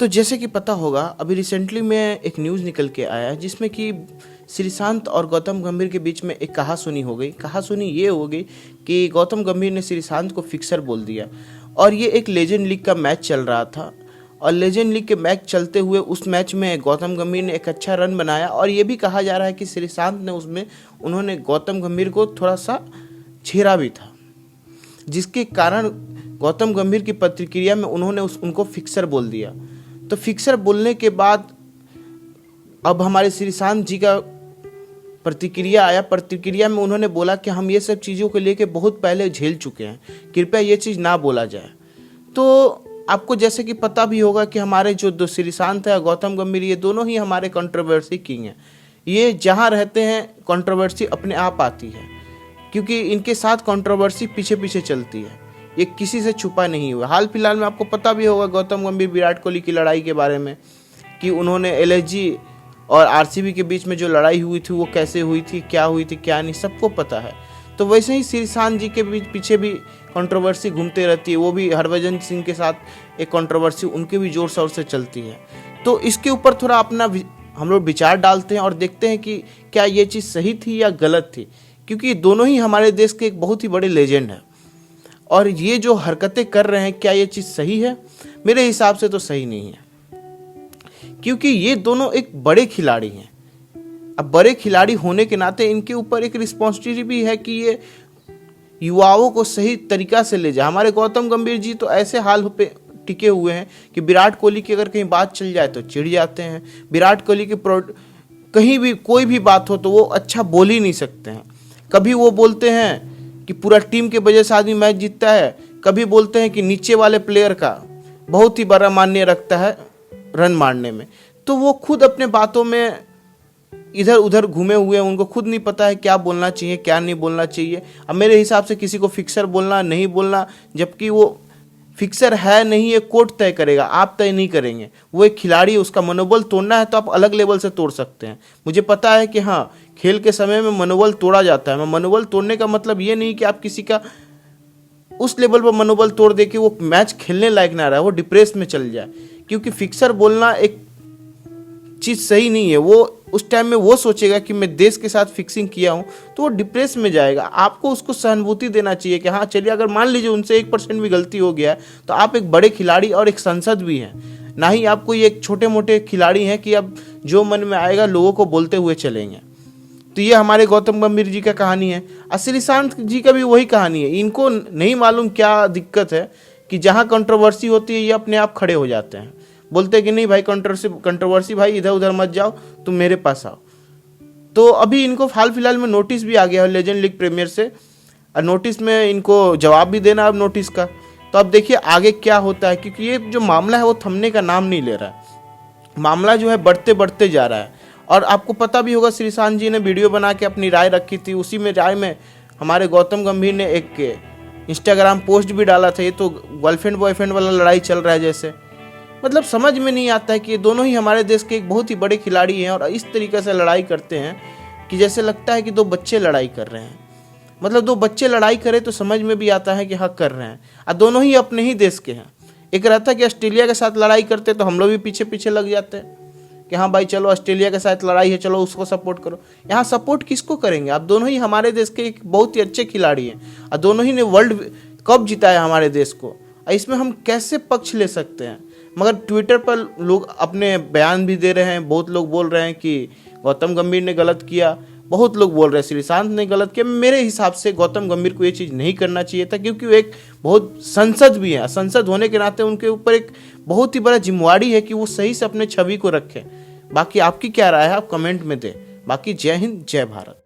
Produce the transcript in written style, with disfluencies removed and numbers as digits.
तो जैसे कि पता होगा, अभी रिसेंटली में एक न्यूज़ निकल के आया है जिसमें कि श्रीशांत और गौतम गंभीर के बीच में एक कहासुनी हो गई। कहासुनी ये हो गई कि गौतम गंभीर ने श्रीशांत को फिक्सर बोल दिया और ये एक लेजेंड लीग का मैच चल रहा था और लेजेंड लीग के मैच चलते हुए उस मैच में गौतम गंभीर ने एक अच्छा रन बनाया और ये भी कहा जा रहा है कि श्रीशांत ने उसमें उन्होंने गौतम गंभीर को थोड़ा सा छेड़ा भी था, जिसके कारण गौतम गंभीर की प्रतिक्रिया में उन्होंने उनको फिक्सर बोल दिया। तो फिक्सर बोलने के बाद अब हमारे श्रीशांत जी का प्रतिक्रिया आया। प्रतिक्रिया में उन्होंने बोला कि हम ये सब चीज़ों को लेके बहुत पहले झेल चुके हैं, कृपया ये चीज़ ना बोला जाए। तो आपको जैसे कि पता भी होगा कि हमारे जो दो श्रीशांत है गौतम गंभीर, ये दोनों ही हमारे कंट्रोवर्सी किंग हैं। ये जहाँ रहते हैं कंट्रोवर्सी अपने आप आती है, क्योंकि इनके साथ कंट्रोवर्सी पीछे पीछे चलती है, ये किसी से छुपा नहीं हुआ। हाल फिलहाल में आपको पता भी होगा गौतम गंभीर विराट कोहली की लड़ाई के बारे में कि उन्होंने एलएसजी और आरसीबी के बीच में जो लड़ाई हुई थी वो कैसे हुई थी, क्या हुई थी, क्या नहीं, सबको पता है। तो वैसे ही श्रीशांत जी के पीछे भी कंट्रोवर्सी घूमते रहती है। वो भी हरभजन सिंह के साथ एक कंट्रोवर्सी उनके भी जोर शोर से चलती है। तो इसके ऊपर थोड़ा अपना हम लोग विचार डालते हैं और देखते हैं कि क्या ये चीज़ सही थी या गलत थी, क्योंकि दोनों ही हमारे देश के एक बहुत ही बड़े लेजेंड हैं और ये जो हरकतें कर रहे हैं, क्या ये चीज़ सही है? मेरे हिसाब से तो सही नहीं है, क्योंकि ये दोनों एक बड़े खिलाड़ी हैं। अब बड़े खिलाड़ी होने के नाते इनके ऊपर एक रिस्पॉन्सिबिलिटी भी है कि ये युवाओं को सही तरीका से ले जाए। हमारे गौतम गंभीर जी तो ऐसे हाल पे टिके हुए हैं कि विराट कोहली की अगर कहीं बात चल जाए तो चिढ़ जाते हैं। विराट कोहली की कहीं भी कोई भी बात हो तो वो अच्छा बोल ही नहीं सकते हैं। कभी वो बोलते हैं कि पूरा टीम के वजह से आदमी मैच जीतता है, कभी बोलते हैं कि नीचे वाले प्लेयर का बहुत ही बड़ा मान्य रखता है रन मारने में। तो वो खुद अपने बातों में इधर उधर घूमे हुए हैं, उनको खुद नहीं पता है क्या बोलना चाहिए क्या नहीं बोलना चाहिए। अब मेरे हिसाब से किसी को फिक्सर बोलना नहीं बोलना, जबकि वो फिक्सर है नहीं, ये कोर्ट तय करेगा, आप तय नहीं करेंगे। वो एक खिलाड़ी, उसका मनोबल तोड़ना है तो आप अलग लेवल से तोड़ सकते हैं। मुझे पता है कि हाँ, खेल के समय में मनोबल तोड़ा जाता है। मनोबल तोड़ने का मतलब ये नहीं कि आप किसी का उस लेवल पर मनोबल तोड़ दे कि वो मैच खेलने लायक ना रहे, वो डिप्रेस में चल जाए। क्योंकि फिक्सर बोलना एक चीज़ सही नहीं है। वो उस टाइम में वो सोचेगा कि मैं देश के साथ फिक्सिंग किया हूँ, तो वो डिप्रेस में जाएगा। आपको उसको सहानुभूति देना चाहिए कि हाँ चलिए, अगर मान लीजिए उनसे 1% भी गलती हो गया है तो आप एक बड़े खिलाड़ी और एक सांसद भी हैं, ना ही आप कोई एक छोटे मोटे खिलाड़ी हैं कि अब जो मन में आएगा लोगों को बोलते हुए चलेंगे। तो ये हमारे गौतम गंभीर जी का कहानी है। और श्रीशांत जी का भी वही कहानी है। इनको नहीं मालूम क्या दिक्कत है कि जहाँ कंट्रोवर्सी होती है ये अपने आप खड़े हो जाते हैं, बोलते हैं कि नहीं भाई कंट्रोवर्सी भाई इधर उधर मत जाओ, तुम मेरे पास आओ। तो अभी इनको हाल फिलहाल में नोटिस भी आ गया है लेजेंड लीग प्रीमियर से, और नोटिस में इनको जवाब भी देना अब नोटिस का। तो अब देखिए आगे क्या होता है, क्योंकि ये जो मामला है वो थमने का नाम नहीं ले रहा है। मामला जो है बढ़ते बढ़ते जा रहा है। और आपको पता भी होगा श्रीशांत जी ने वीडियो बना के अपनी राय रखी थी, उसी में राय में हमारे गौतम गंभीर ने एक इंस्टाग्राम पोस्ट भी डाला था। ये तो गर्लफ्रेंड बॉयफ्रेंड वाला लड़ाई चल रहा है जैसे। मतलब समझ में नहीं आता है कि ये दोनों ही हमारे देश के एक बहुत ही बड़े खिलाड़ी हैं और इस तरीके से लड़ाई करते हैं कि जैसे लगता है कि दो बच्चे लड़ाई कर रहे हैं। मतलब दो बच्चे लड़ाई करें तो समझ में भी आता है कि हाँ कर रहे हैं, और दोनों ही अपने ही देश के हैं। एक रहता है कि ऑस्ट्रेलिया के साथ लड़ाई करते तो हम लोग भी पीछे पीछे लग जाते हैं कि हाँ भाई चलो ऑस्ट्रेलिया के साथ लड़ाई है, चलो उसको सपोर्ट करो। यहाँ सपोर्ट किसको करेंगे? आप दोनों ही हमारे देश के एक बहुत ही अच्छे खिलाड़ी हैं और दोनों ही ने वर्ल्ड कप जिताया हमारे देश को। इसमें हम कैसे पक्ष ले सकते हैं? मगर ट्विटर पर लोग अपने बयान भी दे रहे हैं। बहुत लोग बोल रहे हैं कि गौतम गंभीर ने गलत किया, बहुत लोग बोल रहे हैं श्रीशांत ने गलत किया। मेरे हिसाब से गौतम गंभीर को ये चीज़ नहीं करना चाहिए था, क्योंकि वो एक बहुत संसद भी है। संसद होने के नाते उनके ऊपर एक बहुत ही बड़ा जिम्मेवारी है कि वो सही से अपने छवि को रखें। बाकी आपकी क्या राय है, आप कमेंट में दें। बाकी जय हिंद, जय भारत।